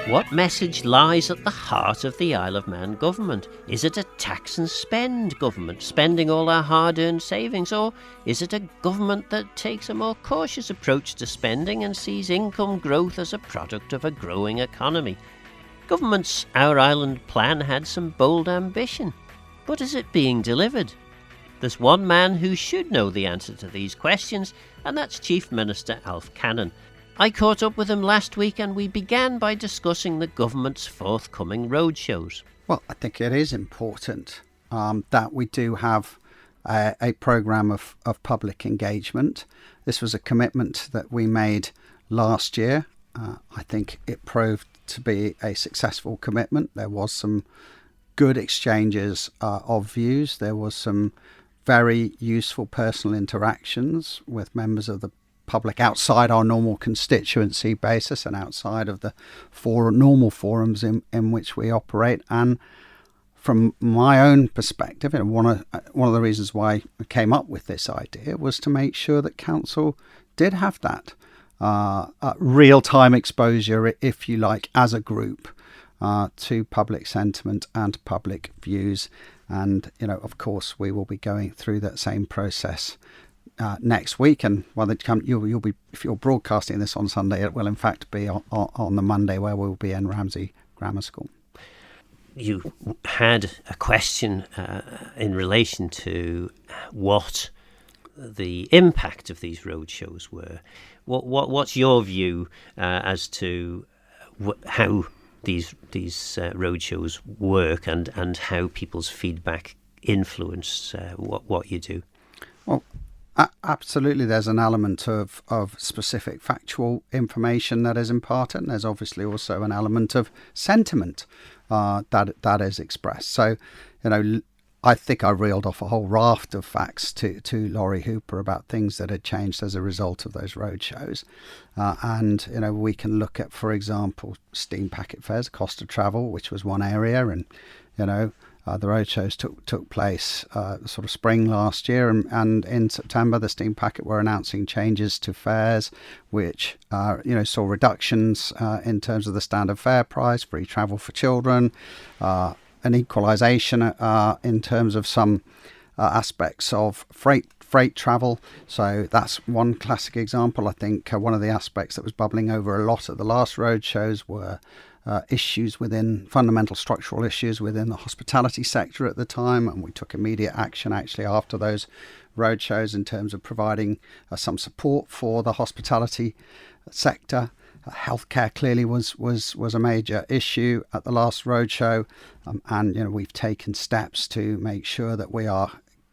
What message lies at the heart of the Isle of Man government? Is it a tax and spend government, spending all our hard-earned savings, or is it a government that takes a more cautious approach to spending and sees income growth as a product of a growing economy? Government's Our Island plan had some bold ambition, but is it being delivered? There's one man who should know the answer to these questions, and that's Chief Minister Alf Cannan. I caught up with him last week and we began by discussing the government's forthcoming roadshows. Well, I think it is important that we do have a programme of public engagement. This was a commitment that we made last year. I think it proved to be a successful commitment. There was some good exchanges of views. There was some very useful personal interactions with members of the public outside our normal constituency basis and outside of the normal forums in which we operate. And from my own perspective, and one of the reasons why I came up with this idea was to make sure that council did have that real-time exposure, if you like, as a group to public sentiment and public views. And, of course, we will be going through that same process next week, and you'll be, if you're broadcasting this on Sunday, it will in fact be on the Monday, where we'll be in Ramsey Grammar School. You had a question in relation to what the impact of these roadshows were. What's your view as to how these roadshows work and how people's feedback influence what you do? Well, absolutely, there's an element of specific factual information that is imparted, and there's obviously also an element of sentiment that is expressed. So, I think I reeled off a whole raft of facts to Laurie Hooper about things that had changed as a result of those roadshows. And we can look at, for example, steam packet fares, cost of travel, which was one area, and the roadshows took place sort of spring last year, and in September the steam packet were announcing changes to fares, which saw reductions in terms of the standard fare price, free travel for children, an equalisation in terms of some aspects of freight travel. So that's one classic example. I think one of the aspects that was bubbling over a lot at the last roadshows were issues within fundamental structural issues within the hospitality sector at the time, and we took immediate action actually after those roadshows in terms of providing some support for the hospitality sector. Healthcare clearly was a major issue at the last roadshow, and we've taken steps to make sure that we are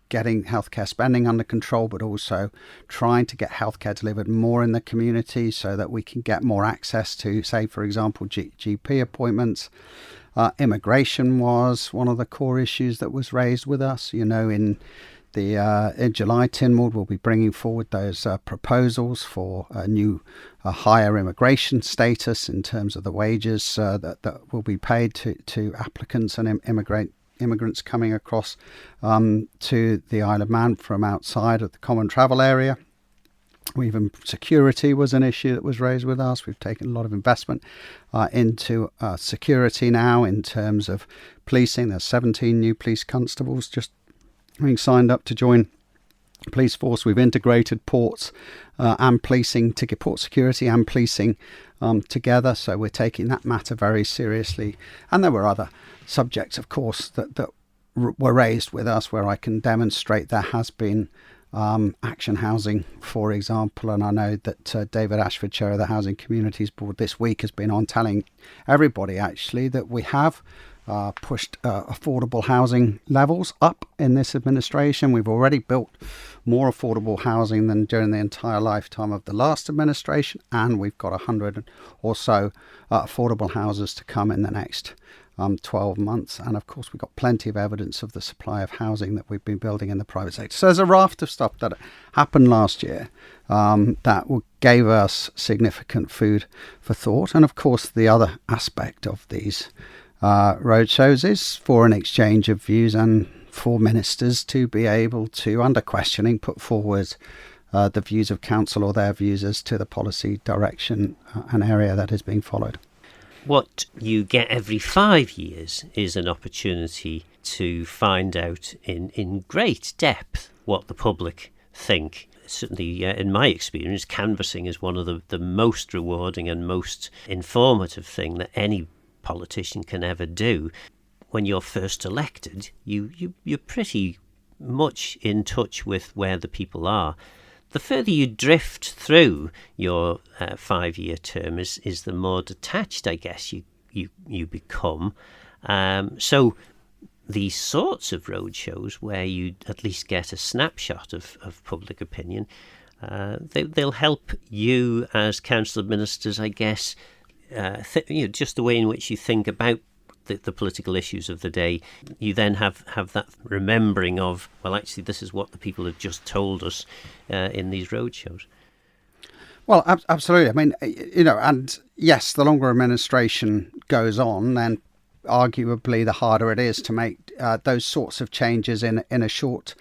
getting healthcare spending under control, but also trying to get healthcare delivered more in the community so that we can get more access to, say, for example, GP appointments. Immigration was one of the core issues that was raised with us. In July, Tynwald will be bringing forward those proposals for a new higher immigration status in terms of the wages that will be paid to applicants and immigrants coming across to the Isle of Man from outside of the common travel area. Even security was an issue that was raised with us. We've taken a lot of investment into security now in terms of policing. There's 17 new police constables just being signed up to join police force. We've integrated ports and policing to get port security and policing together. So we're taking that matter very seriously. And there were other subjects, of course, that were raised with us where I can demonstrate there has been action housing, for example. And I know that David Ashford, Chair of the Housing Communities Board, this week has been on telling everybody actually that we have pushed affordable housing levels up in this administration. We've already built more affordable housing than during the entire lifetime of the last administration, and we've got 100 or so affordable houses to come in the next 12 months. And of course, we've got plenty of evidence of the supply of housing that we've been building in the private sector. So there's a raft of stuff that happened last year that gave us significant food for thought. And of course, the other aspect of these roadshows is for an exchange of views and for ministers to be able to, under questioning, put forward the views of council or their views as to the policy direction and area that is being followed. What you get every 5 years is an opportunity to find out in great depth what the public think. Certainly, in my experience, canvassing is one of the most rewarding and most informative thing that any politician can ever do. When you're first elected, you're pretty much in touch with where the people are. The further you drift through your 5-year term is the more detached, I guess, you become. So these sorts of roadshows where you at least get a snapshot of public opinion, they'll help you as council of ministers, I guess, just the way in which you think about the political issues of the day. You then have that remembering of, well, actually, this is what the people have just told us in these roadshows. Well, absolutely. I mean, and yes, the longer administration goes on, then arguably the harder it is to make those sorts of changes in a short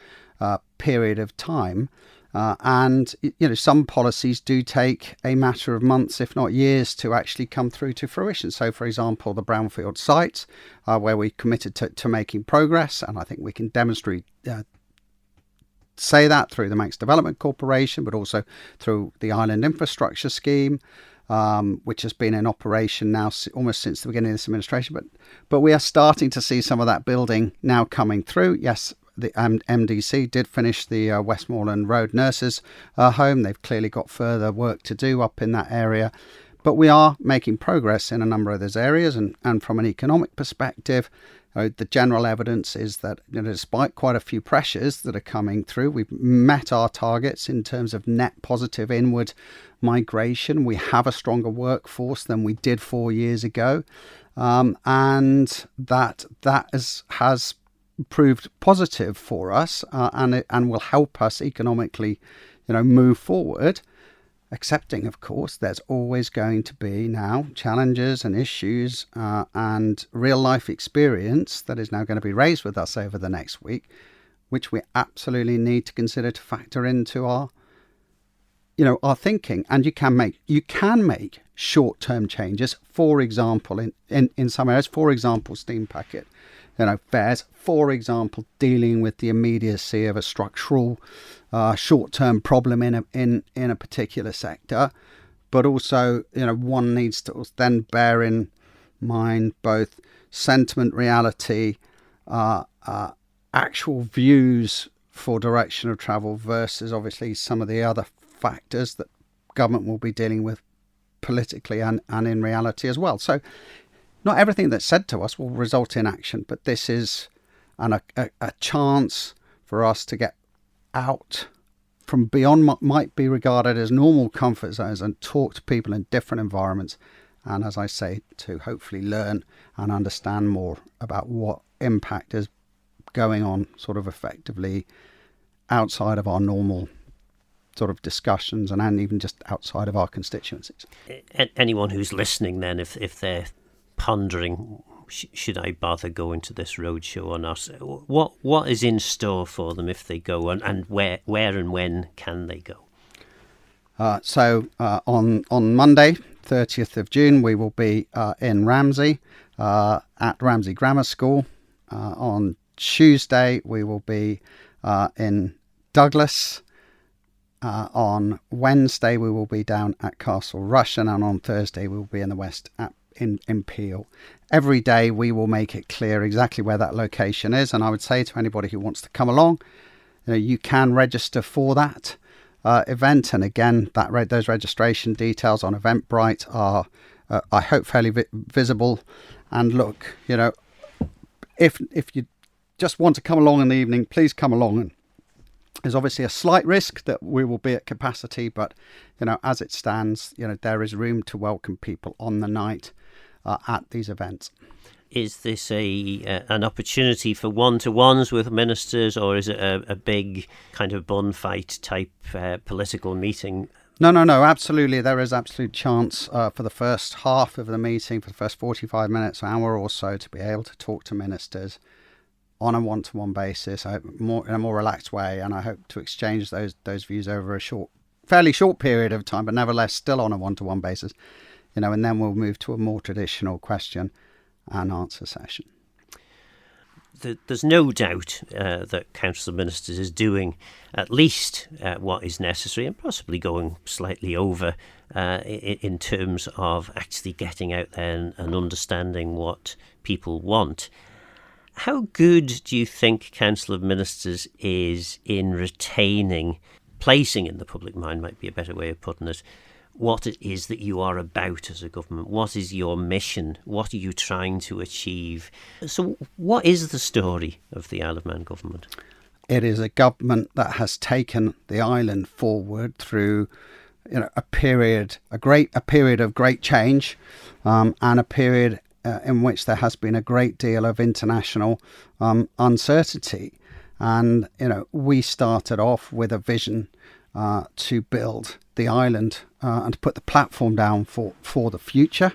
period of time. And some policies do take a matter of months, if not years, to actually come through to fruition. So, for example, the brownfield sites, where we committed to making progress, and I think we can demonstrate say that through the Manx Development Corporation, but also through the Island Infrastructure Scheme, which has been in operation now almost since the beginning of this administration. But we are starting to see some of that building now coming through. Yes, the MDC did finish the Westmoreland Road Nurses Home. They've clearly got further work to do up in that area. But we are making progress in a number of those areas. And from an economic perspective, the general evidence is that despite quite a few pressures that are coming through, we've met our targets in terms of net positive inward migration. We have a stronger workforce than we did 4 years ago. And that has proved positive for us and will help us economically, move forward. Accepting, of course, there's always going to be now challenges and issues and real life experience that is now going to be raised with us over the next week, which we absolutely need to consider to factor into our thinking. And you can make short-term changes. For example, in some areas, for example, steam packet fares, for example, dealing with the immediacy of a structural short-term problem in a particular sector. But also, one needs to then bear in mind both sentiment, reality, actual views for direction of travel versus obviously some of the other factors that government will be dealing with politically and in reality as well. So not everything that's said to us will result in action, but this is a chance for us to get out from beyond what might be regarded as normal comfort zones and talk to people in different environments. And as I say, to hopefully learn and understand more about what impact is going on sort of effectively outside of our normal sort of discussions and even just outside of our constituencies. Anyone who's listening then, if they're pondering, should I bother going to this roadshow or not? What is in store for them if they go, and where and when can they go? So on Monday, 30th of June, we will be in Ramsey at Ramsey Grammar School. On Tuesday, we will be in Douglas. On Wednesday, we will be down at Castle Rushen, and on Thursday, we will be in the West in Peel. Every day we will make it clear exactly where that location is, and I would say to anybody who wants to come along, you can register for that event. And again, those registration details on Eventbrite are, I hope, fairly visible. And look, if you just want to come along in the evening, please come along. And there's obviously a slight risk that we will be at capacity, but as it stands, there is room to welcome people on the night at these events. Is this an opportunity for one-to-ones with ministers, or is it a big kind of bun fight type political meeting? No, absolutely. There is absolute chance for the first half of the meeting, for the first 45 minutes, hour or so, to be able to talk to ministers on a one-to-one basis, in a more relaxed way, and I hope to exchange those views over a fairly short period of time, but nevertheless still on a one-to-one basis. and then we'll move to a more traditional question and answer session. There's no doubt that Council of Ministers is doing at least what is necessary, and possibly going slightly over in terms of actually getting out there and understanding what people want. How good do you think Council of Ministers is in placing in the public mind, might be a better way of putting it, what it is that you are about as a government? What is your mission? What are you trying to achieve? So what is the story of the Isle of Man government? It is a government that has taken the island forward through a period of great change, and a period in which there has been a great deal of international uncertainty. And we started off with a vision to build the island and to put the platform down for the future,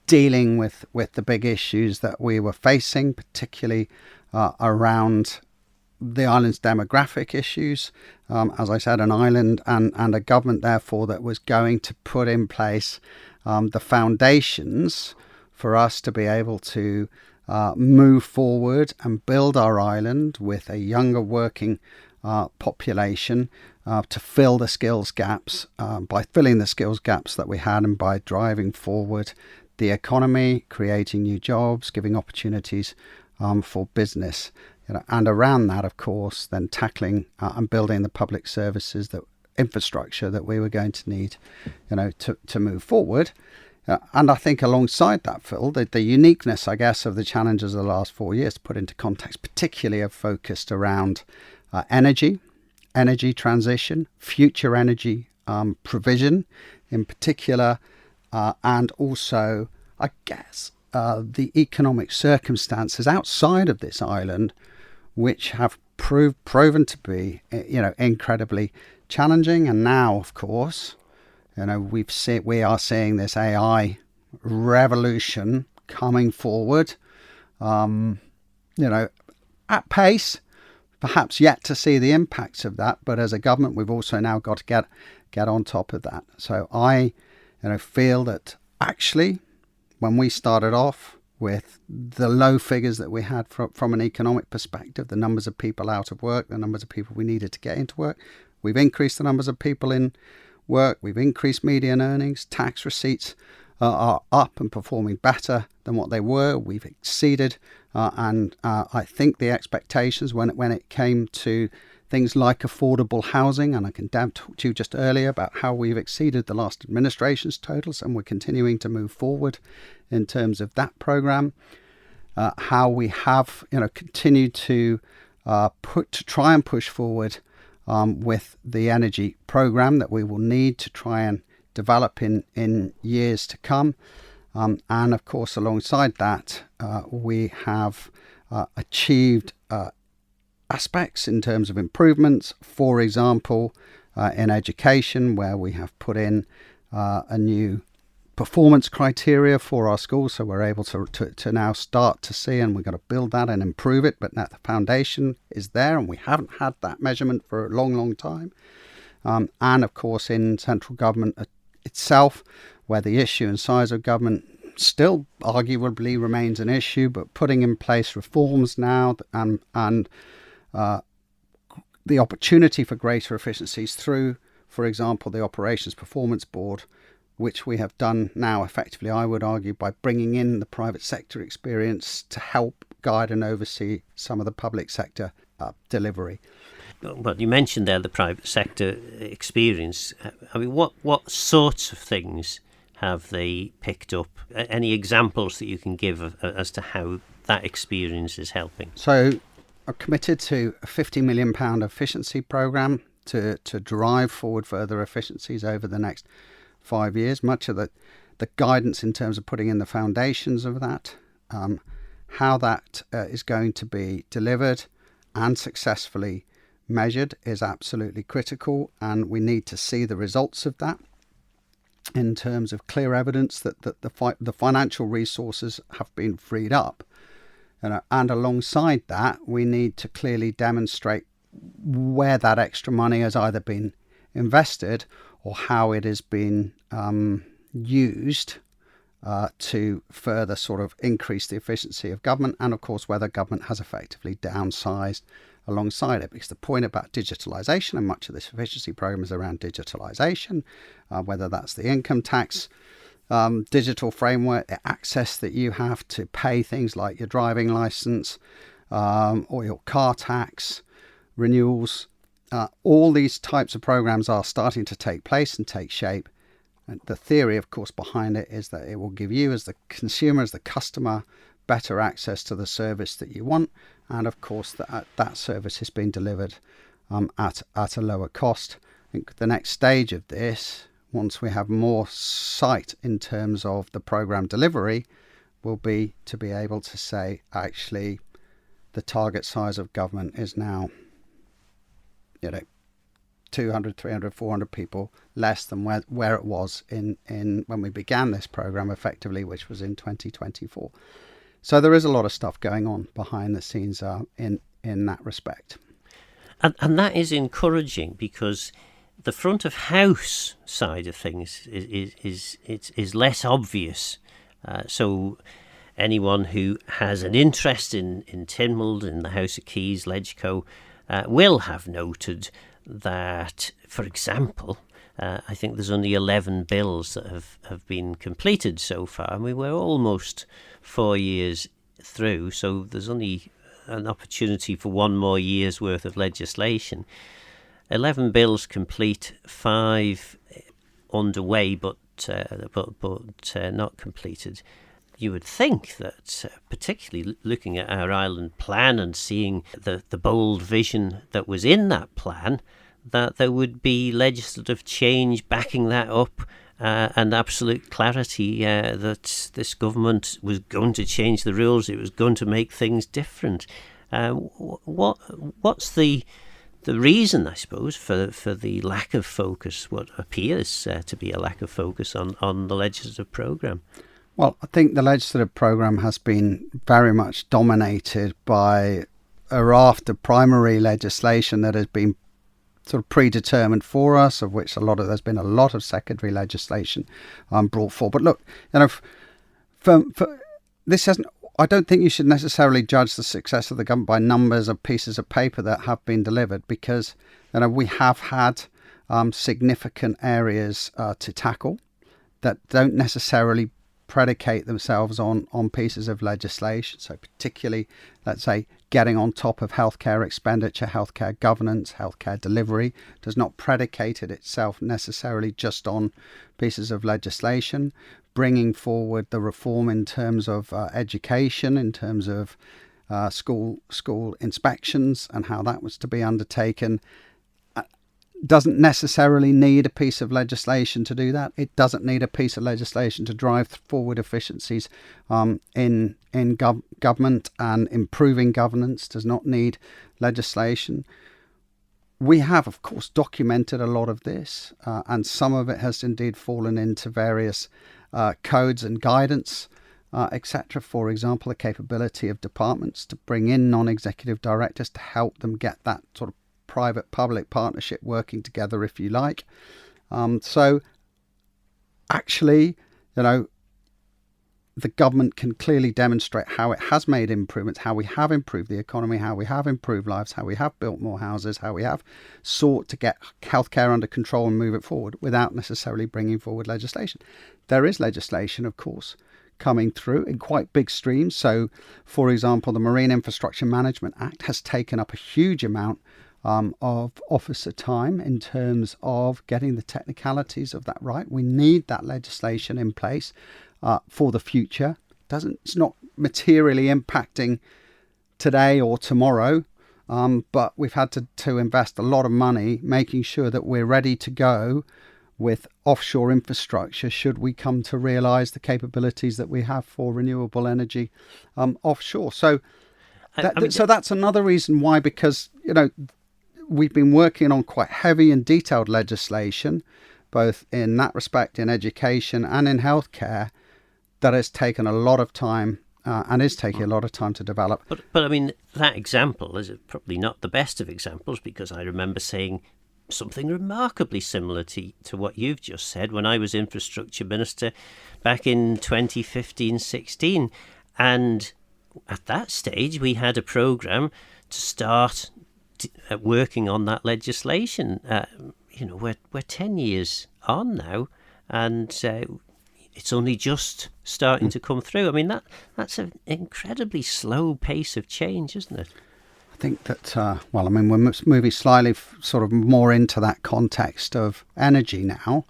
dealing with the big issues that we were facing, particularly around the island's demographic issues. As I said, an island and a government, therefore, that was going to put in place the foundations for us to be able to move forward and build our island with a younger working population, to fill the skills gaps, by filling the skills gaps that we had, and by driving forward the economy, creating new jobs, giving opportunities for business. And around that, of course, then tackling and building the public services, the infrastructure that we were going to need, to move forward. And I think alongside that, Phil, the uniqueness, I guess, of the challenges of the last 4 years, to put into context, particularly have focused around energy transition, future energy provision in particular, and also, I guess, the economic circumstances outside of this island, which have proven to be, incredibly challenging. And now, of course, we are seeing this AI revolution coming forward, at pace. Perhaps yet to see the impacts of that, but as a government, we've also now got to get on top of that. So I, feel that actually, when we started off with the low figures that we had from an economic perspective, the numbers of people out of work, the numbers of people we needed to get into work, we've increased the numbers of people in work, we've increased median earnings, tax receipts are up and performing better than what they were. We've exceeded, and I think the expectations when it came to things like affordable housing, and I can talk to you just earlier about how we've exceeded the last administration's totals, and we're continuing to move forward in terms of that programme. How we have, continued to try and push forward with the energy programme that we will need to try and develop in years to come. And of course, alongside that, we have achieved aspects in terms of improvements, for example, in education, where we have put in a new performance criteria for our schools, so we're able to now start to see, and we've got to build that and improve it, but now the foundation is there, and we haven't had that measurement for a long time. And of course, in central government itself, where the issue and size of government still arguably remains an issue, but putting in place reforms now and the opportunity for greater efficiencies through, for example, the Operations Performance Board, which we have done now effectively, I would argue, by bringing in the private sector experience to help guide and oversee some of the public sector delivery. Well, you mentioned there the private sector experience. I mean, what sorts of things have they picked up? Any examples that you can give as to how that experience is helping? So I'm committed to a £50 million efficiency programme to drive forward further efficiencies over the next 5 years. Much of the guidance in terms of putting in the foundations of that, how that is going to be delivered and successfully measured is absolutely critical, and we need to see the results of that in terms of clear evidence that the financial resources have been freed up. And alongside that, we need to clearly demonstrate where that extra money has either been invested or how it has been used to further sort of increase the efficiency of government, and of course whether government has effectively downsized alongside it. Because the point about digitalisation, and much of this efficiency programme is around digitalisation, whether that's the income tax digital framework, the access that you have to pay things like your driving licence or your car tax renewals. All these types of programs are starting to take place and take shape. And the theory, of course, behind it is that it will give you as the consumer, as the customer, better access to the service that you want. And of course, that service is being delivered at a lower cost. I think the next stage of this, once we have more sight in terms of the program delivery, will be to be able to say, actually, the target size of government is now, 200, 300, 400 people less than where it was in when we began this program effectively, which was in 2024. So there is a lot of stuff going on behind the scenes in that respect. And that is encouraging, because the front of house side of things is less obvious. So anyone who has an interest in Tynwald, in the House of Keys, Legco, will have noted that, for example, I think there's only 11 bills that have been completed so far, and we were almost 4 years through, so there's only an opportunity for one more year's worth of legislation. 11 bills complete, 5 underway, but not completed. You would think that, particularly looking at our island plan and seeing the bold vision that was in that plan, that there would be legislative change backing that up, and absolute clarity that this government was going to change the rules, it was going to make things different. What's the reason, I suppose, for the lack of focus, what appears to be a lack of focus on the legislative programme? Well, I think the legislative programme has been very much dominated by a raft of primary legislation that has been sort of predetermined for us, of which there's been a lot of secondary legislation brought forward. But look, for this hasn't. I don't think you should necessarily judge the success of the government by numbers of pieces of paper that have been delivered, because we have had significant areas to tackle that don't necessarily predicate themselves on pieces of legislation. So particularly, let's say, getting on top of healthcare expenditure, healthcare governance, healthcare delivery does not predicate it itself necessarily just on pieces of legislation. Bringing forward the reform in terms of education, in terms of school inspections and how that was to be undertaken, doesn't necessarily need a piece of legislation to do that. It doesn't need a piece of legislation to drive forward efficiencies in government, and improving governance does not need legislation. We have, of course, documented a lot of this, and some of it has indeed fallen into various codes and guidance, etc. For example, the capability of departments to bring in non-executive directors to help them get that sort of private-public partnership working together, if you like. So actually, the government can clearly demonstrate how it has made improvements, how we have improved the economy, how we have improved lives, how we have built more houses, how we have sought to get healthcare under control and move it forward without necessarily bringing forward legislation. There is legislation, of course, coming through in quite big streams. So, for example, the Marine Infrastructure Management Act has taken up a huge amount of officer time in terms of getting the technicalities of that right. We need that legislation in place for the future. It's not materially impacting today or tomorrow, but we've had to invest a lot of money making sure that we're ready to go with offshore infrastructure should we come to realise the capabilities that we have for renewable energy offshore. So that's another reason why, because we've been working on quite heavy and detailed legislation, both in that respect in education and in healthcare, that has taken a lot of time and is taking a lot of time to develop. But I mean, that example is probably not the best of examples, because I remember saying something remarkably similar to what you've just said when I was Infrastructure Minister back in 2015-16. And at that stage, we had a programme to start working on that legislation. We're 10 years on now, and it's only just starting to come through. I mean, that's an incredibly slow pace of change, isn't it? I think that, we're moving slightly sort of more into that context of energy now.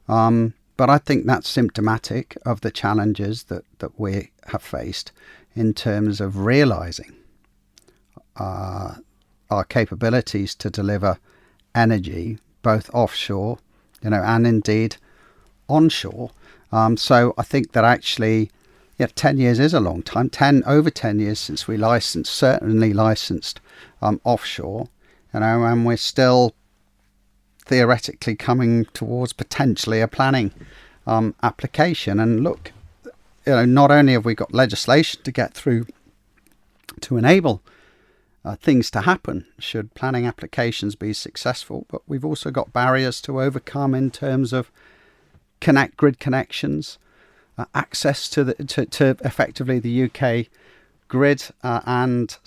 But I think that's symptomatic of the challenges that we have faced in terms of realising our capabilities to deliver energy, both offshore, and indeed onshore. So I think that actually, 10 years is a long time. Over 10 years since we certainly licensed offshore, and we're still theoretically coming towards potentially a planning application. And look, not only have we got legislation to get through to enable things to happen should planning applications be successful, but we've also got barriers to overcome in terms of grid connections, access to effectively the UK grid, and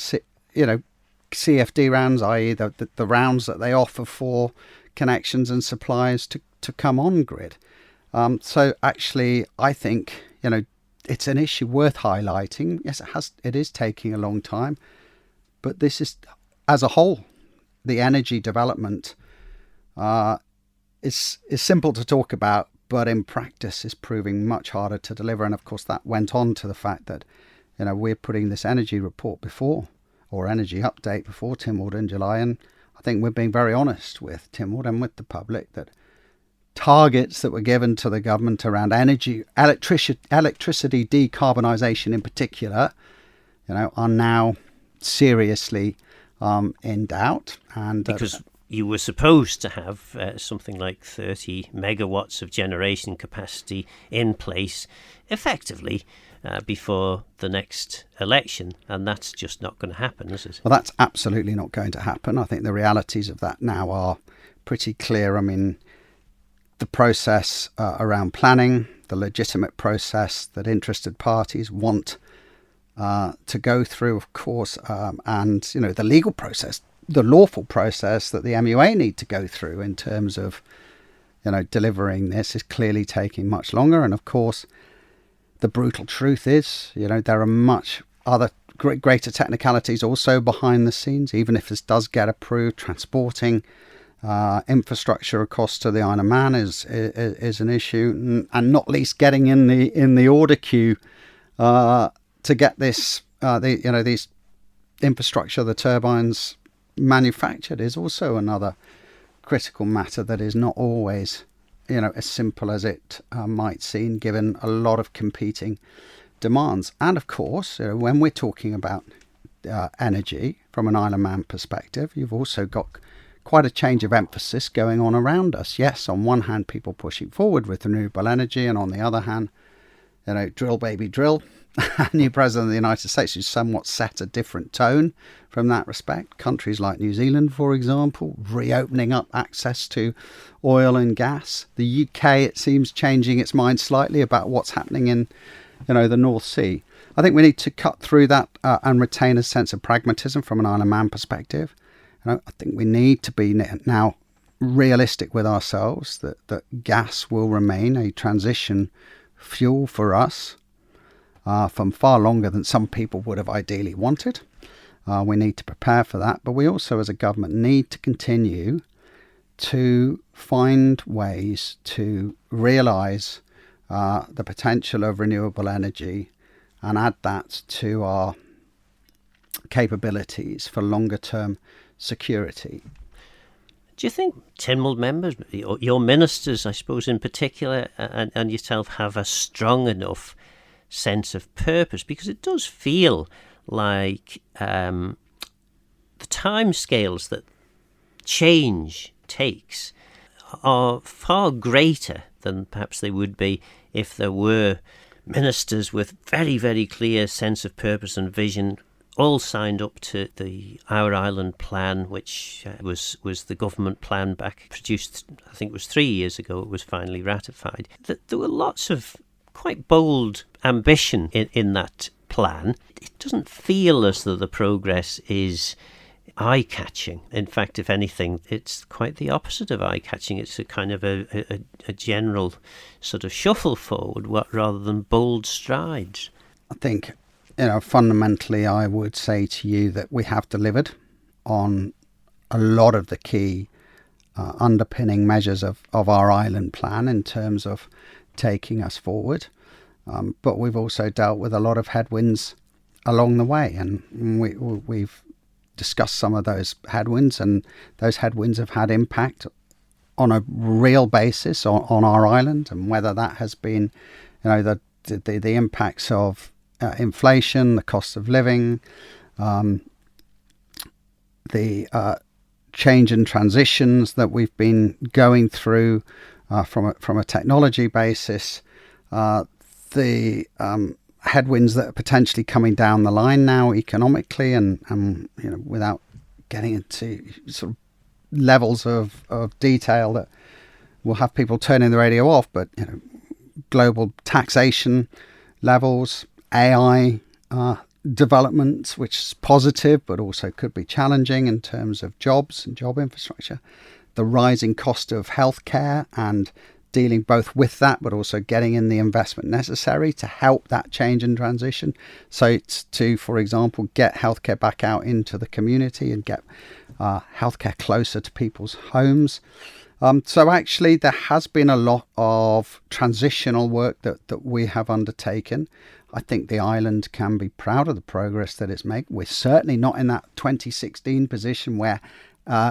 CFD rounds, i.e. the rounds that they offer for connections and suppliers to come on grid. So actually, I think it's an issue worth highlighting. Yes, it is taking a long time, but this is, as a whole, the energy development is simple to talk about, but in practice is proving much harder to deliver. And of course, that went on to the fact that, we're putting this energy report or energy update before Tynwald in July. And I think we're being very honest with Tynwald and with the public that targets that were given to the government around electricity decarbonisation in particular, are now seriously in doubt. And because you were supposed to have something like 30 megawatts of generation capacity in place effectively before the next election, and that's just not going to happen, is it? Well, that's absolutely not going to happen. I think the realities of that now are pretty clear. I mean, the process around planning, the legitimate process that interested parties want to go through, of course, and the legal process, the lawful process that the MUA need to go through in terms of delivering this is clearly taking much longer. And of course, the brutal truth is, there are much other greater technicalities also behind the scenes. Even if this does get approved, transporting infrastructure across to the Isle of Man is an issue, and not least getting in the order queue to get this these infrastructure, the turbines manufactured, is also another critical matter that is not always as simple as it might seem, given a lot of competing demands. And of course, when we're talking about energy from an Isle of Man perspective, you've also got quite a change of emphasis going on around us. Yes, on one hand, people pushing forward with renewable energy, and on the other hand, drill baby drill. New president of the United States who's somewhat set a different tone from that respect. Countries like New Zealand, for example, reopening up access to oil and gas. The UK, it seems, changing its mind slightly about what's happening in the North Sea. I think we need to cut through that and retain a sense of pragmatism from an Isle of Man perspective. I think we need to be now realistic with ourselves that gas will remain a transition fuel for us from far longer than some people would have ideally wanted. We need to prepare for that, but we also as a government need to continue to find ways to realise the potential of renewable energy and add that to our capabilities for longer term security. Do you think Tynwald members, your ministers, I suppose in particular, and yourself, have a strong enough sense of purpose? Because it does feel like the timescales that change takes are far greater than perhaps they would be if there were ministers with very, very clear sense of purpose and vision all signed up to the Our Island plan, which was the government plan produced, I think it was 3 years ago. It was finally ratified. There were lots of quite bold ambition in that plan. It doesn't feel as though the progress is eye-catching. In fact, if anything, it's quite the opposite of eye-catching. It's a kind of a general sort of shuffle forward rather than bold strides. I think, fundamentally, I would say to you that we have delivered on a lot of the key underpinning measures of our island plan in terms of taking us forward. But we've also dealt with a lot of headwinds along the way, and we've discussed some of those headwinds, and those headwinds have had impact on a real basis on our island, and whether that has been, the impacts of inflation, the cost of living, the change and transitions that we've been going through from a technology basis, the headwinds that are potentially coming down the line now economically, and without getting into sort of levels of detail that will have people turning the radio off, but global taxation levels, AI developments, which is positive but also could be challenging in terms of jobs and job infrastructure, the rising cost of healthcare and dealing both with that but also getting in the investment necessary to help that change and transition. So it's to, for example, get healthcare back out into the community and get healthcare closer to people's homes. So actually there has been a lot of transitional work that we have undertaken. I think the island can be proud of the progress that it's made. We're certainly not in that 2016 position where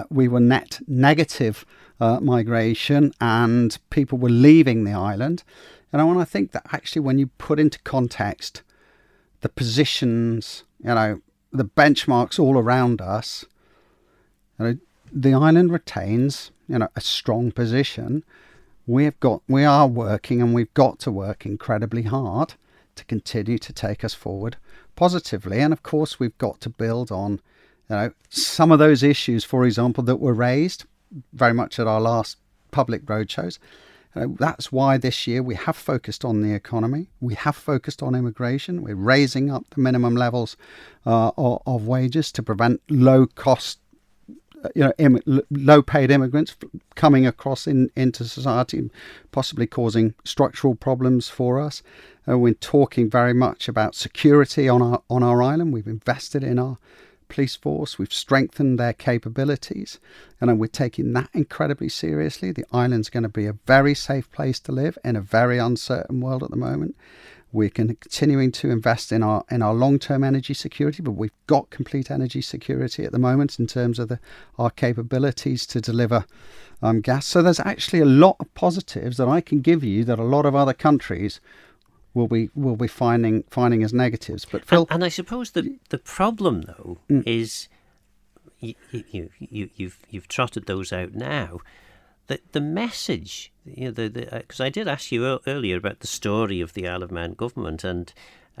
we were net negative migration and people were leaving the island. And I think that actually when you put into context the positions, the benchmarks all around us, the island retains, a strong position. We are working, and we've got to work incredibly hard to continue to take us forward positively. And of course, we've got to build on, some of those issues, for example, that were raised very much at our last public roadshows. That's why this year we have focused on the economy. We have focused on immigration. We're raising up the minimum levels of wages to prevent low-cost, low-paid immigrants coming across into society, possibly causing structural problems for us. We're talking very much about security on our island. We've invested in our police force. We've strengthened their capabilities, and we're taking that incredibly seriously. The island's going to be a very safe place to live in a very uncertain world at the moment. We're continuing to invest in our long-term energy security, but we've got complete energy security at the moment in terms of our capabilities to deliver gas. So there's actually a lot of positives that I can give you that a lot of other countries will be finding as negatives. But Phil, and I suppose the problem though is you've trotted those out now. The message, because I did ask you earlier about the story of the Isle of Man government, and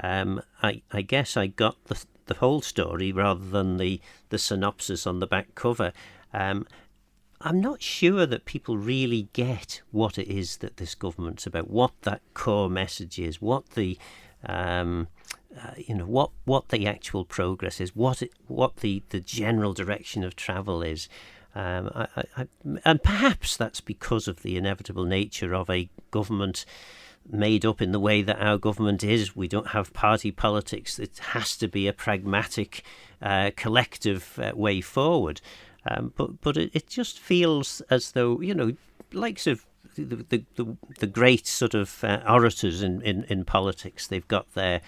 I guess I got the whole story rather than the synopsis on the back cover. I'm not sure that people really get what it is that this government's about, what that core message is, what the what the actual progress is, what the general direction of travel is. And perhaps that's because of the inevitable nature of a government made up in the way that our government is. We don't have party politics. It has to be a pragmatic, collective way forward. But it just feels as though, likes of the great sort of orators in politics, they've got their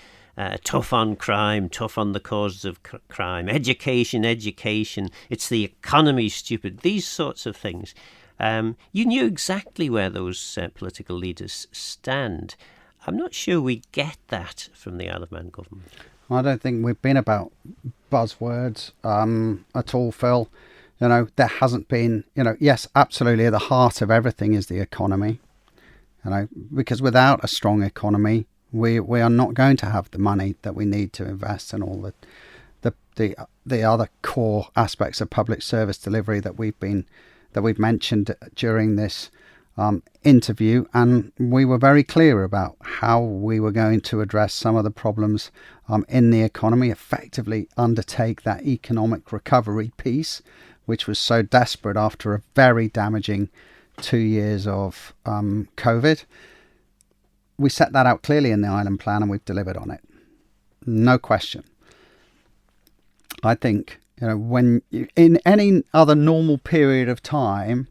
tough on crime, tough on the causes of crime, education, it's the economy, stupid, these sorts of things. You knew exactly where those political leaders stand. I'm not sure we get that from the Isle of Man government. I don't think we've been about buzzwords at all, Phil. There hasn't been, yes, absolutely at the heart of everything is the economy, because without a strong economy, we are not going to have the money that we need to invest in all the the other core aspects of public service delivery that we've mentioned during this interview, and we were very clear about how we were going to address some of the problems in the economy, effectively undertake that economic recovery piece, which was so desperate after a very damaging 2 years of COVID. We set that out clearly in the Island Plan, and we've delivered on it. No question. I think, when in any other normal period of time,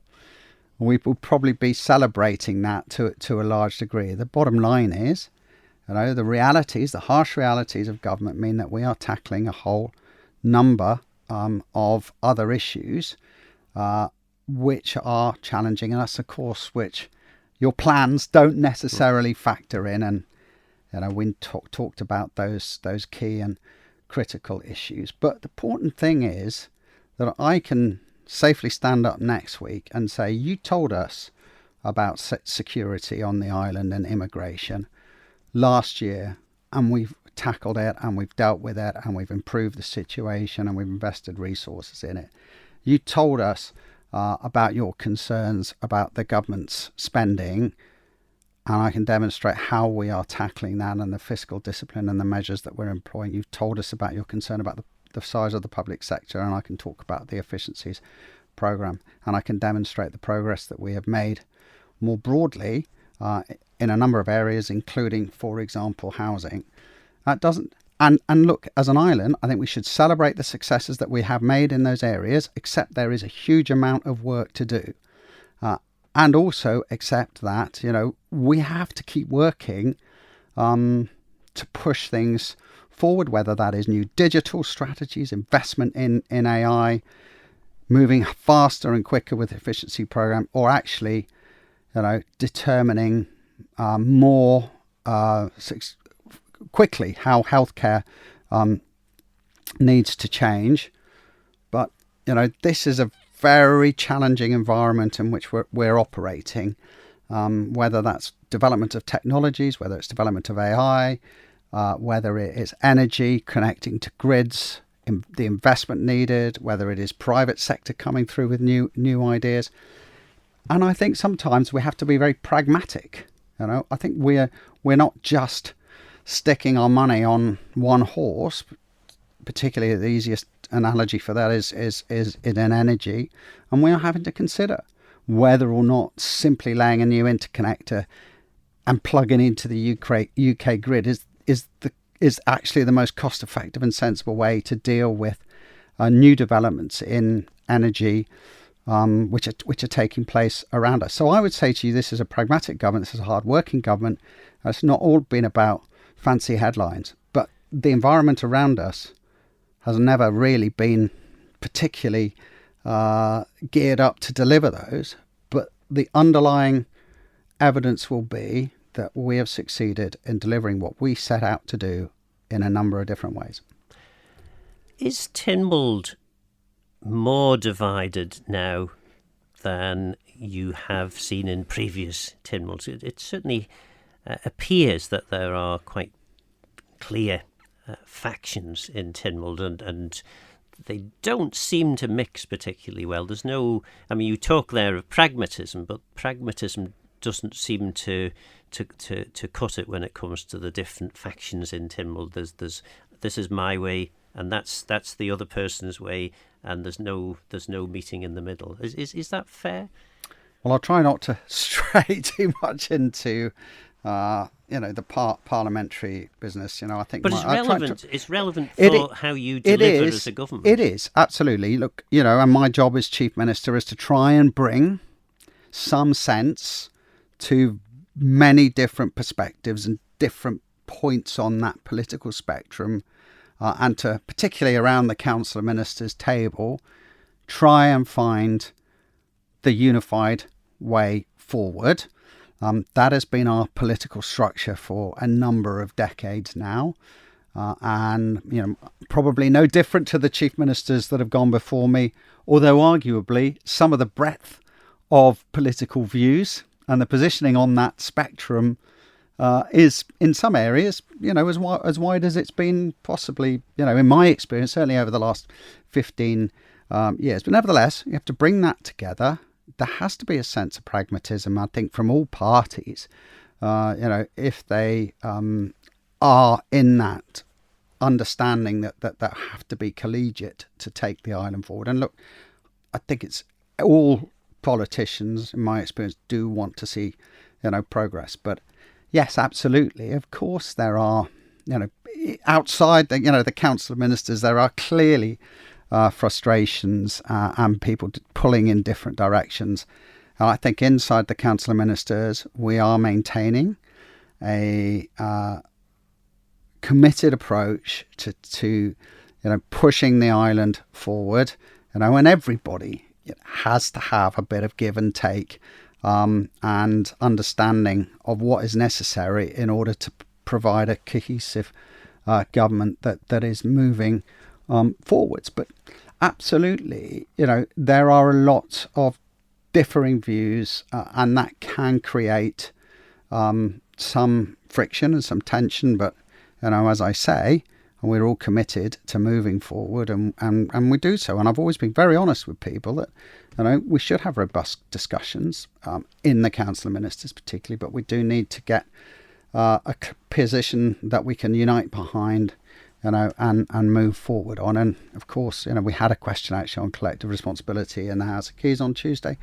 we will probably be celebrating that to a large degree. The bottom line is, the harsh realities of government mean that we are tackling a whole number of other issues which are challenging us, of course, which your plans don't necessarily factor in. And we talked about those key and critical issues. But the important thing is that I can safely stand up next week and say, you told us about security on the island and immigration last year, and we've tackled it, and we've dealt with it, and we've improved the situation, and we've invested resources in it. You told us about your concerns about the government's spending, and I can demonstrate how we are tackling that and the fiscal discipline and the measures that we're employing. You've told us about your concern about the size of the public sector, and I can talk about the efficiencies programme, and I can demonstrate the progress that we have made more broadly in a number of areas, including, for example, housing. That doesn't... And look, as an island, I think we should celebrate the successes that we have made in those areas, except there is a huge amount of work to do. And also accept that, we have to keep working to push things forward, whether that is new digital strategies, investment in AI, moving faster and quicker with the efficiency program, or actually, determining more quickly how healthcare needs to change. But this is a very challenging environment in which we're operating, whether that's development of technologies, whether it's development of AI, whether it is energy connecting to grids, the investment needed, whether it is private sector coming through with new ideas. And I think sometimes we have to be very pragmatic. I think we're not just sticking our money on one horse. Particularly the easiest analogy for that is in energy, and we are having to consider whether or not simply laying a new interconnector and plugging into the UK grid is actually the most cost-effective and sensible way to deal with new developments in energy, which are taking place around us. So I would say to you, this is a pragmatic government. This is a hard-working government. It's not all been about fancy headlines, but the environment around us has never really been particularly geared up to deliver those. But the underlying evidence will be that we have succeeded in delivering what we set out to do in a number of different ways. Is Tynwald more divided now than you have seen in previous Tynwalds? It certainly appears that there are quite clear factions in Tynwald, and they don't seem to mix particularly well. There's no... you talk there of pragmatism, but pragmatism doesn't seem to cut it when it comes to the different factions in Tynwald. There's this is my way, and that's the other person's way, and there's no meeting in the middle. Is that fair? Well, I'll try not to stray too much into the parliamentary business. I think, but it's relevant. It's relevant for how you deliver as a government. It is, absolutely. Look, and my job as Chief Minister is to try and bring some sense to many different perspectives and different points on that political spectrum, and to, particularly around the Council of Ministers table, try and find the unified way forward. That has been our political structure for a number of decades now, and probably no different to the chief ministers that have gone before me, although arguably some of the breadth of political views and the positioning on that spectrum is in some areas, as wide as it's been possibly, in my experience, certainly over the last 15 years. But nevertheless, you have to bring that together. There has to be a sense of pragmatism, I think, from all parties. If they are in that understanding that have to be collegiate to take the island forward. And look, I think it's all politicians, in my experience, do want to see, progress. But yes, absolutely. Of course, there are, outside, the Council of Ministers, there are clearly frustrations and people pulling in different directions. I think inside the Council of Ministers, we are maintaining a committed approach to pushing the island forward. And everybody has to have a bit of give and take and understanding of what is necessary in order to provide a cohesive government that is moving forwards. But absolutely, there are a lot of differing views and that can create some friction and some tension. But, as I say, we're all committed to moving forward and we do so. And I've always been very honest with people that, we should have robust discussions in the Council of Ministers particularly, but we do need to get a position that we can unite behind, and move forward on. And of course, we had a question actually on collective responsibility in the House of Keys on Tuesday.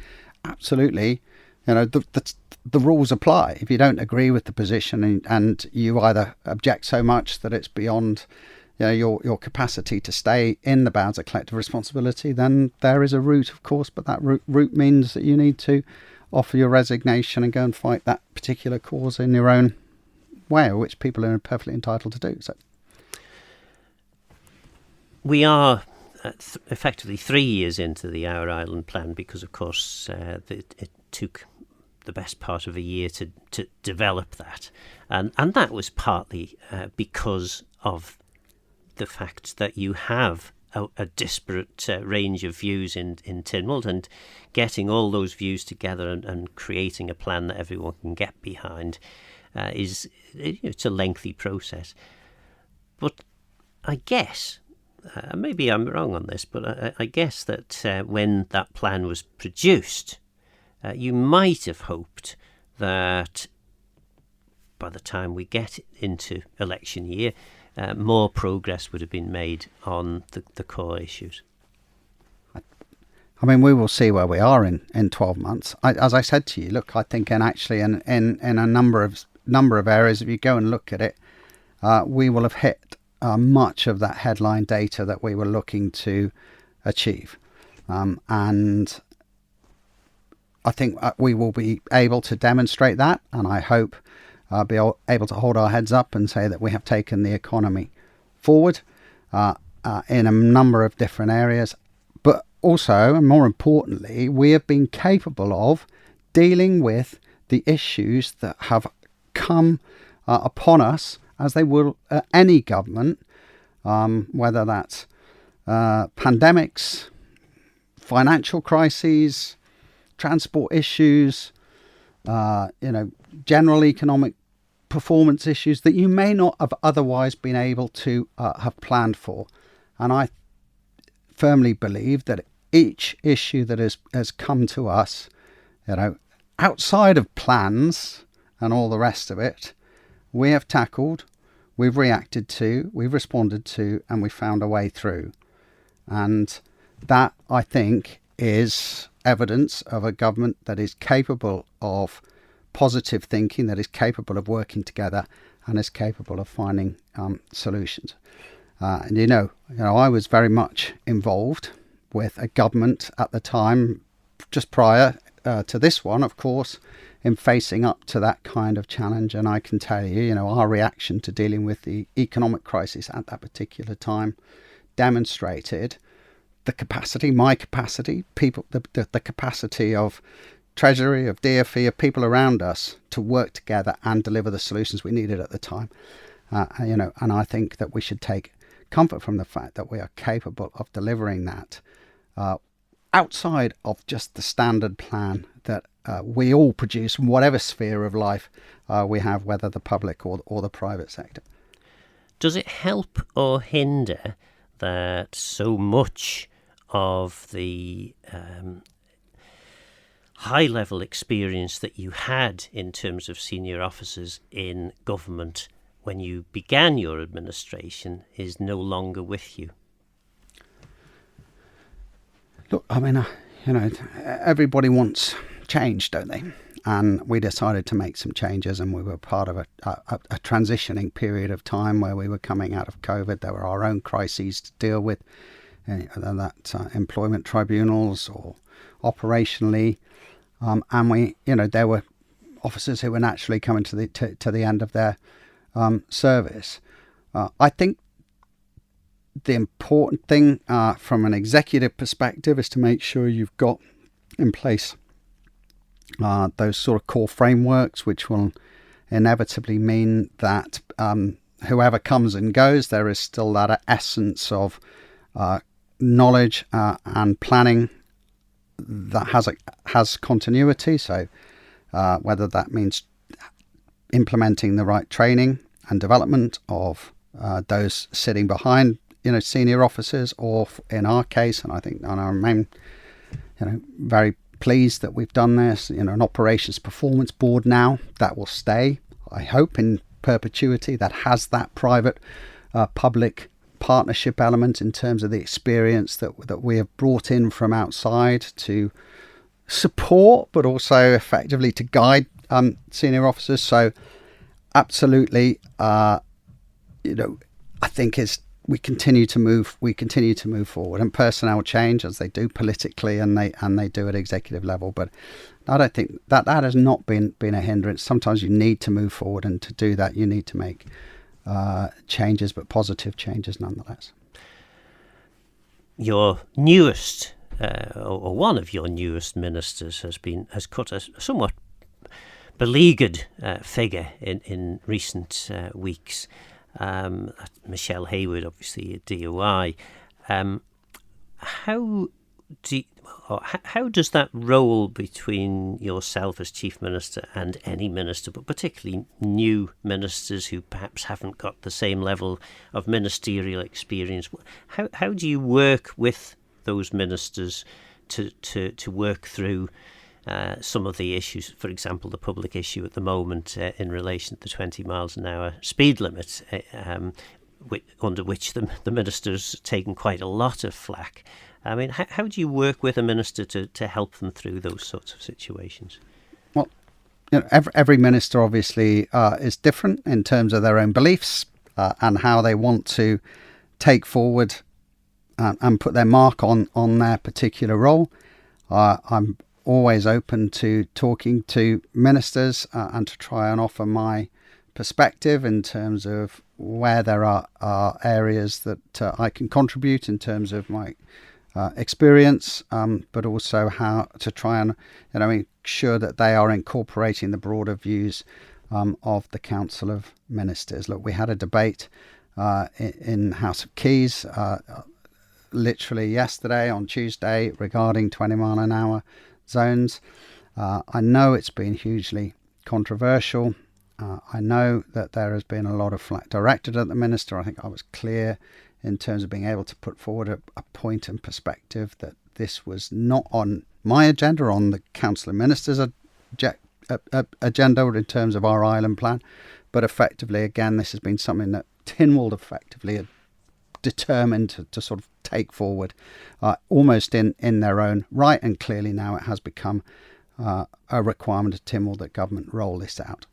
Absolutely, the rules apply. If you don't agree with the position and you either object so much that it's beyond your capacity to stay in the bounds of collective responsibility, then there is a route, of course, but that route means that you need to offer your resignation and go and fight that particular cause in your own way, which people are perfectly entitled to do. So we are effectively 3 years into the Our Island plan because, of course, it took the best part of a year to develop that. And that was partly because of the fact that you have a disparate range of views in Tynwald, and getting all those views together and creating a plan that everyone can get behind it's a lengthy process. But I guess, maybe I'm wrong on this, but I guess that when that plan was produced, you might have hoped that by the time we get into election year, more progress would have been made on the core issues. I mean, we will see where we are in 12 months. As I said to you, look, I think in a number of areas, if you go and look at it, we will have hit much of that headline data that we were looking to achieve. And I think we will be able to demonstrate that, and I hope be able to hold our heads up and say that we have taken the economy forward in a number of different areas. But also, and more importantly, we have been capable of dealing with the issues that have come upon us, as they will any government, whether that's pandemics, financial crises, transport issues, general economic performance issues that you may not have otherwise been able to have planned for. And I firmly believe that each issue that has come to us, outside of plans and all the rest of it, we have tackled, we've reacted to, we've responded to, and we found a way through. And that, I think, is evidence of a government that is capable of positive thinking, that is capable of working together, and is capable of finding solutions. And I was very much involved with a government at the time, just prior to this one, of course, in facing up to that kind of challenge. And I can tell you, our reaction to dealing with the economic crisis at that particular time demonstrated the capacity, my capacity, people, the capacity of Treasury, of DfE, of people around us to work together and deliver the solutions we needed at the time. And I think that we should take comfort from the fact that we are capable of delivering that outside of just the standard plan that we all produce from whatever sphere of life we have, whether the public or the private sector. Does it help or hinder that so much of the high-level experience that you had in terms of senior officers in government when you began your administration is no longer with you? Look, I mean, everybody wants change, don't they? And we decided to make some changes, and we were part of a transitioning period of time where we were coming out of COVID. There were our own crises to deal with, whether that employment tribunals or operationally. And we, there were officers who were naturally coming to the end of their service. I think the important thing from an executive perspective is to make sure you've got in place those sort of core frameworks, which will inevitably mean that whoever comes and goes, there is still that essence of knowledge and planning that has continuity. So whether that means implementing the right training and development of those sitting behind senior officers, or in our case, and I think on our main, very pleased that we've done this, an operations performance board now that will stay, I hope, in perpetuity, that has that private public partnership element in terms of the experience that we have brought in from outside to support, but also effectively to guide senior officers. So absolutely, I think we continue to move forward, and personnel change as they do politically and they do at executive level. But I don't think that has not been a hindrance. Sometimes you need to move forward, and to do that you need to make changes, but positive changes nonetheless. Your newest, or one of your newest ministers has cut a somewhat beleaguered figure in recent weeks. Michelle Hayward, obviously a DOI. How does that role between yourself as Chief Minister and any minister, but particularly new ministers who perhaps haven't got the same level of ministerial experience, how do you work with those ministers to work through some of the issues, for example, the public issue at the moment in relation to the 20 miles an hour speed limit, under which the minister's taken quite a lot of flack? I mean, how do you work with a minister to help them through those sorts of situations? Well, every minister obviously is different in terms of their own beliefs and how they want to take forward and put their mark on their particular role. I'm always open to talking to ministers and to try and offer my perspective in terms of where there are areas that I can contribute in terms of my experience, but also how to try and make sure that they are incorporating the broader views of the Council of Ministers. Look, we had a debate in House of Keys literally yesterday, on Tuesday, regarding 20 mile an hour zones. I know it's been hugely controversial. I know that there has been a lot of flack directed at the minister. I think I was clear in terms of being able to put forward a point and perspective that this was not on my agenda, on the Council of Ministers' agenda in terms of our island plan. But effectively, again, this has been something that Tynwald effectively had determined to sort of take forward almost in their own right. And clearly now it has become a requirement of Tynwald that government roll this out.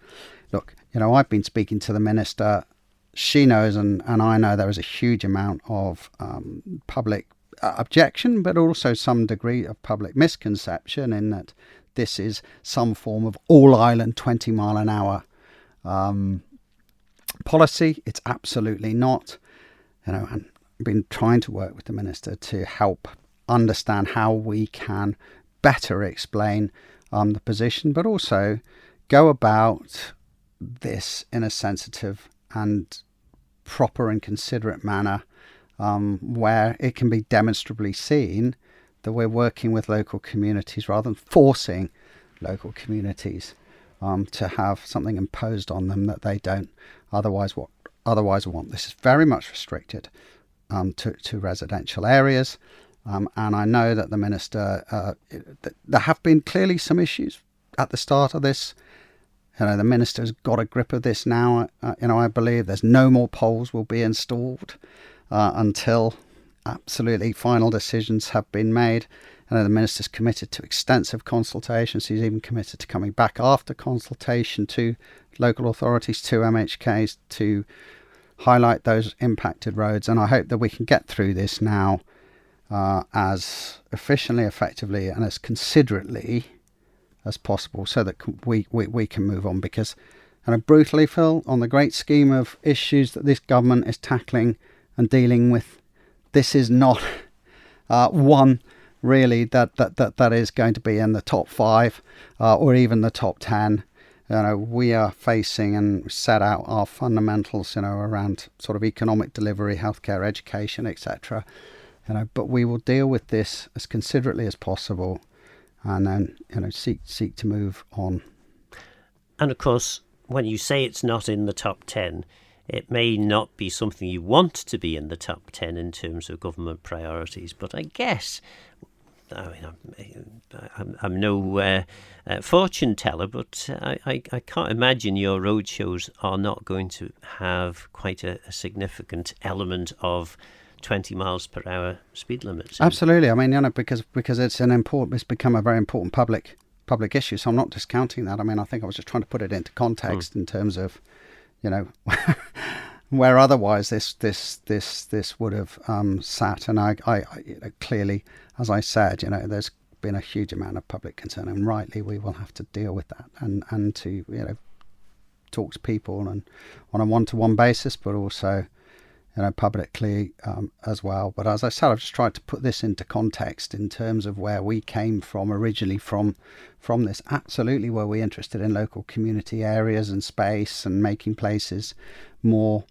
Look, I've been speaking to the minister. She knows, and I know, there is a huge amount of public objection, but also some degree of public misconception in that this is some form of all-island 20 mile an hour policy. It's absolutely not. And I've been trying to work with the minister to help understand how we can better explain the position, but also go about this in a sensitive and proper and considerate manner, where it can be demonstrably seen that we're working with local communities rather than forcing local communities to have something imposed on them that they don't otherwise want. This is very much restricted to residential areas. And I know that the Minister, there have been clearly some issues at the start of this. The Minister's got a grip of this now. I believe there's no more poles will be installed until absolutely final decisions have been made. The Minister's committed to extensive consultations. He's even committed to coming back after consultation to local authorities, to MHKs, to highlight those impacted roads. And I hope that we can get through this now as efficiently, effectively, and as considerately as possible, so that we can move on. Because, brutally, Phil, on the great scheme of issues that this government is tackling and dealing with, this is not one really that is going to be in the top 5 or even the top 10. We are facing and set out our fundamentals, around sort of economic delivery, healthcare, education, etc. But we will deal with this as considerately as possible, and then seek to move on. And of course, when you say it's not in the top 10, it may not be something you want to be in the top 10 in terms of government priorities, but I guess, I'm no fortune teller, but I can't imagine your roadshows are not going to have quite a significant element of 20 miles per hour speed limits. Absolutely. Because it's become a very important public issue. So I'm not discounting that. I think I was just trying to put it into context in terms of, where otherwise this would have sat. And I clearly, as I said, there's been a huge amount of public concern, and rightly we will have to deal with that and to talk to people and on a one-to-one basis, but also publicly as well. But as I said, I've just tried to put this into context in terms of where we came from originally from this. Absolutely were we interested in local community areas and space and making places more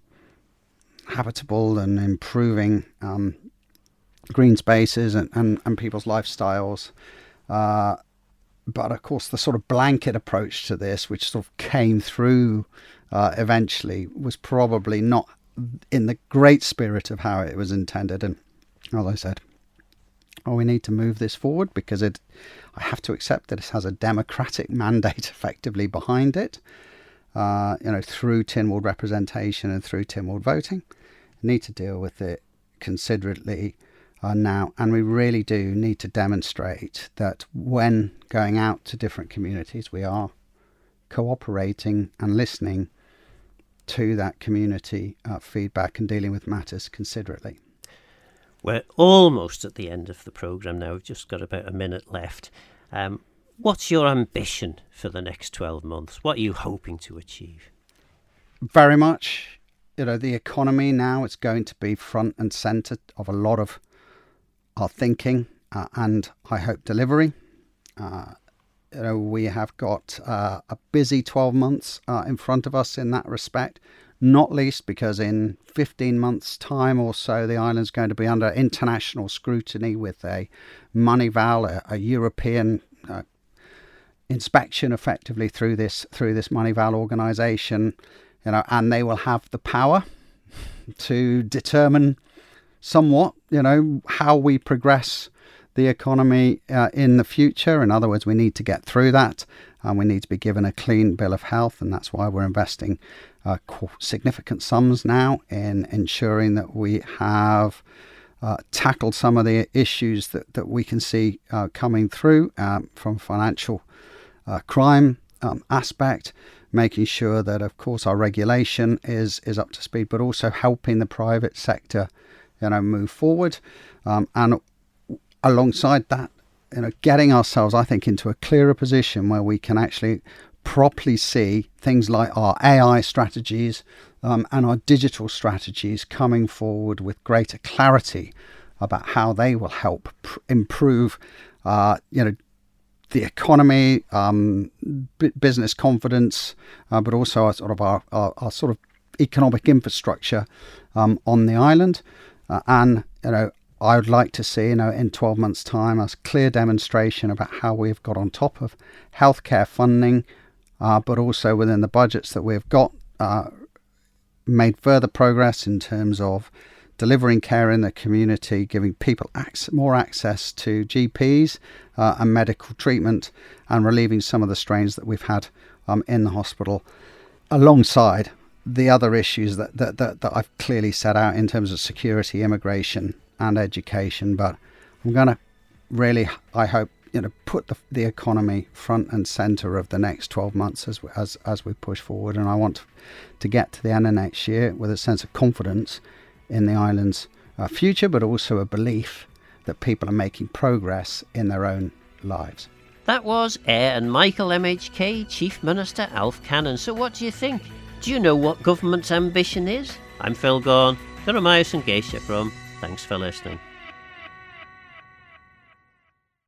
habitable and improving green spaces and people's lifestyles. But of course, the sort of blanket approach to this, which sort of came through eventually, was probably not in the great spirit of how it was intended. And as I said, we need to move this forward because I have to accept that it has a democratic mandate effectively behind it, through Tynwald representation and through Tynwald voting. Need to deal with it considerately now, and we really do need to demonstrate that when going out to different communities, we are cooperating and listening to that community feedback and dealing with matters considerately. We're almost at the end of the programme now. We've just got about a minute left. What's your ambition for the next 12 months? What are you hoping to achieve? Very much, the economy now, it's going to be front and centre of a lot of our thinking and I hope delivery. We have got a busy 12 months in front of us in that respect, not least because in 15 months' time or so, the island's going to be under international scrutiny with a money val, a European inspection effectively through this money val organisation, and they will have the power to determine somewhat, how we progress the economy in the future. In other words, we need to get through that, and we need to be given a clean bill of health, and that's why we're investing significant sums now in ensuring that we have tackled some of the issues that we can see coming through from financial crime aspect, making sure that, of course, our regulation is up to speed, but also helping the private sector, move forward, and alongside that, getting ourselves, I think, into a clearer position where we can actually properly see things like our AI strategies and our digital strategies coming forward with greater clarity about how they will help improve, the economy, business confidence, but also our sort of economic infrastructure on the island. And I would like to see, in 12 months' time, a clear demonstration about how we've got on top of healthcare funding, but also within the budgets that we've got, made further progress in terms of delivering care in the community, giving people more access to GPs and medical treatment, and relieving some of the strains that we've had in the hospital, alongside the other issues that I've clearly set out in terms of security, immigration and education. But I'm going to really, I hope, put the economy front and centre of the next 12 months as we push forward. And I want to get to the end of next year with a sense of confidence in the island's future, but also a belief that people are making progress in their own lives. That was Heir and Michael MHK, Chief Minister Alf Cannan. So what do you think? Do you know what government's ambition is? I'm Phil Gorn, Guramaus and Geisha from. Thanks for listening.